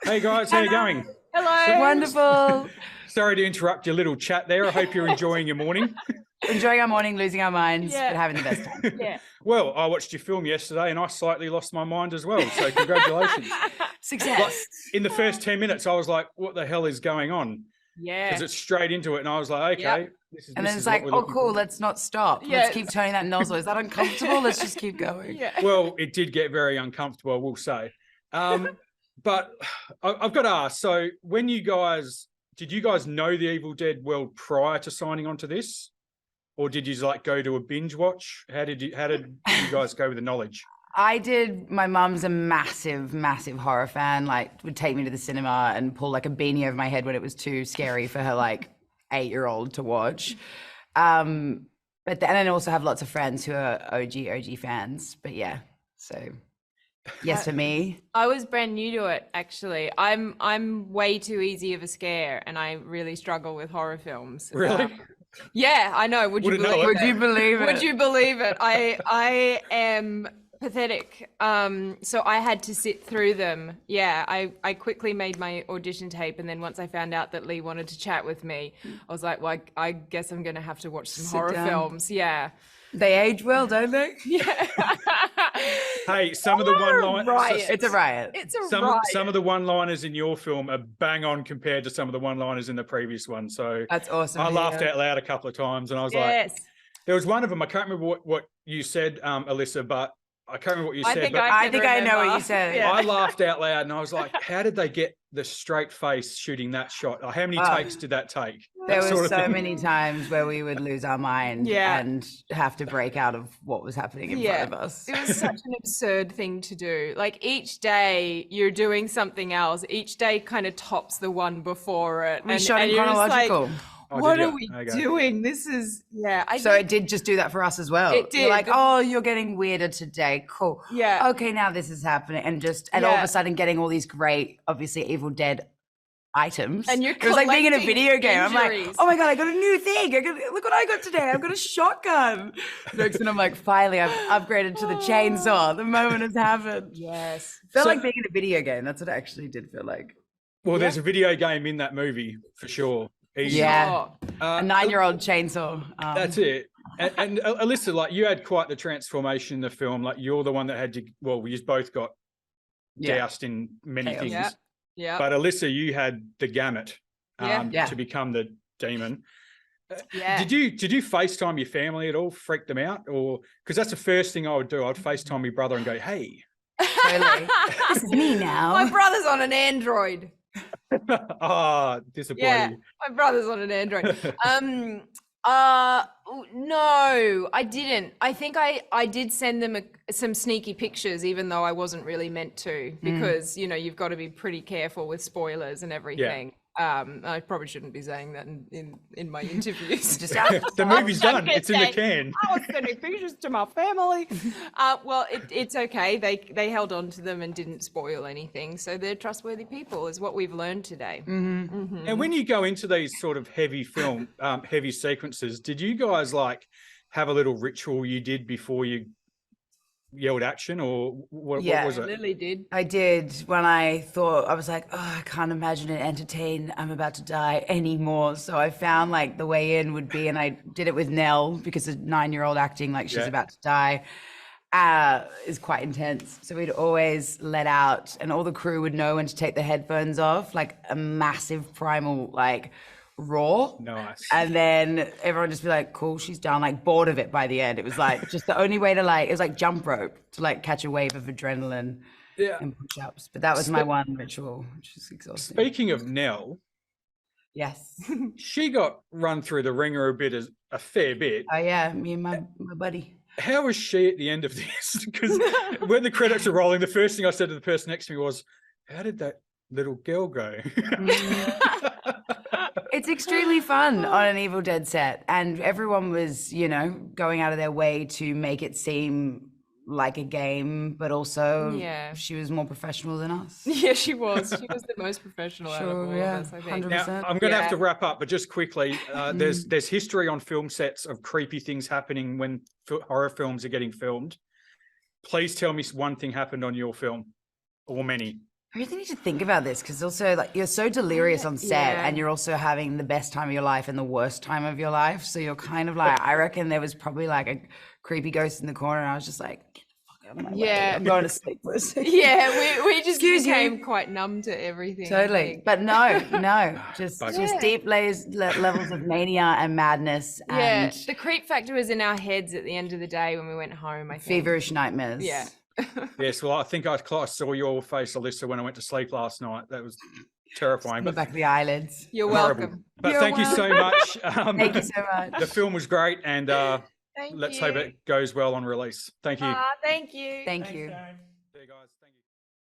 Hey guys, how you going? Hello. Wonderful. Sorry to interrupt your little chat there. I hope you're enjoying your morning. Enjoying our morning, losing our minds, Yeah. but having the best time. Yeah. Well, I watched your film yesterday and I slightly lost my mind as well. So congratulations. Success. Like, in the first 10 minutes, I was like, what the hell is going on? Yeah. Because it's straight into it. And I was like, okay, Yep. this is And then this it's is like, what we're oh, looking cool, for. let's not stop. Yeah. Let's keep turning that nozzle. Is that uncomfortable? Let's just keep going. Yeah. Well, it did get very uncomfortable, I will say. But I've got to ask, so when did you guys know the Evil Dead world prior to signing on to this? Or did you like go to a binge watch? How did you guys go with the knowledge? I did. My mum's a massive, massive horror fan, like would take me to the cinema and pull like a beanie over my head when it was too scary for her like 8-year-old to watch. But then I also have lots of friends who are OG fans. But yeah, so yes for me. I was brand new to it, actually. I'm way too easy of a scare, and I really struggle with horror films. Really? Yeah, I know. Would you Wouldn't know believe it. it? Would you believe it? Would you believe it? I am pathetic. So I had to sit through them. Yeah, I quickly made my audition tape, and then once I found out that Lee wanted to chat with me, I was like, well, I guess I'm going to have to watch some Sit horror down. films. Yeah. They age well, don't they? Yeah. Hey, some of the one-liners. Riot. It's a riot. It's a Some riot. of the one-liners in your film are bang on compared to some of the one-liners in the previous one. So That's awesome. I to laughed hear. out loud a couple of times, and I was like, Yes. there was one of them. I can't remember what you said, Alyssa, but I can't remember what you I said. think but I think I know what you remember. said. Yeah. I laughed out loud, and I was like, how did they get the straight face shooting that shot? Like, how many takes did that take? There That were sort of so thing. many times where we would lose our mind Yeah. and have to break out of what was happening in front of us. It was such an absurd thing to do. Like each day you're doing something else. Each day kind of tops the one before it. We shot in you're just like, chronological. Oh, what did are ya? we Okay. doing? This is, yeah. So it did just do that for us as well. It You're like, did. oh, you're getting weirder today. Cool. Yeah. Okay, now this is happening. And all of Yeah. a sudden getting all these great, obviously, Evil Dead items. And you're it was like being in a collecting video game. I'm like, injuries. oh my God, I got a new thing. Look what I got today. I've got a shotgun. Next thing I'm like, finally, I've upgraded to the chainsaw. The moment has happened. Yes. Felt So- like being in a video game. That's what it actually did feel like. Well, there's a video game in that movie for sure. Easy. Yeah. Oh, A 9-year-old chainsaw. That's it. And Alyssa, like you had quite the transformation in the film. Like you're the one that had to. Well, we just both got Yeah. doused in many Chaos. things. yeah. Yeah. But Alyssa, you had the gamut Yeah. to become the demon. Yeah. Did you FaceTime your family at all? Freak them out, or because that's the first thing I would do. I'd FaceTime my brother and go, "Hey." Totally. This is me now. My brother's on an Android. Ah, disappointing. Yeah. My brother's on an Android. No, I didn't. I think I did send them some sneaky pictures, even though I wasn't really meant to, because you've got to be pretty careful with spoilers and everything. I probably shouldn't be saying that in my interviews. Just The movie's done. It's in the can. I was sending pictures to my family. Well, it's okay. They held on to them and didn't spoil anything. So they're trustworthy people, is what we've learned today. And when you go into these sort of heavy heavy sequences, did you guys like have a little ritual you did before you yelled action, or what was it? Lily did. I did when I thought, I was like, oh, I can't imagine and entertain I'm about to die anymore. So I found like the way in would be, and I did it with Nell because a 9-year-old acting like she's Yeah. about to die is quite intense. So we'd always let out, and all the crew would know when to take the headphones off, like a massive primal like roar. Nice. And then everyone just be like, cool, she's done, like bored of it by the end. It was like just the only way to it was like jump rope to like catch a wave of adrenaline Yeah. and push-ups. But that was my one ritual, which is exhausting. Speaking of Nell, Yes. she got run through the ringer a fair bit. Oh yeah, me and my buddy. How was she at the end of this? Because when the credits are rolling, the first thing I said to the person next to me was, how did that little girl go? It's extremely fun on an Evil Dead set, and everyone was, going out of their way to make it seem like a game, but also she was more professional than us. Yeah, she was. She was the most professional out of all of us, I think. 100%. Now, I'm going to have to wrap up, but just quickly, there's history on film sets of creepy things happening when horror films are getting filmed. Please tell me one thing happened on your film, or many. I really need to think about this because also like you're so delirious on set and you're also having the best time of your life and the worst time of your life. So you're kind of like, I reckon there was probably like a creepy ghost in the corner. And I was just like, get the fuck out of my way. I'm going to sleep for a second. Yeah, we just became quite numb to everything. Totally. But no, just deep levels of mania and madness. And the creep factor was in our heads at the end of the day when we went home, I think. Feverish nightmares. Yeah. Yes, well, I think I saw your face, Alyssa, when I went to sleep last night. That was terrifying. But back of the eyelids. You're horrible. welcome. But thank you so much. Thank you so much. The film was great, and let's hope it goes well on release. Thank you. Thank you. Thank you. See you guys.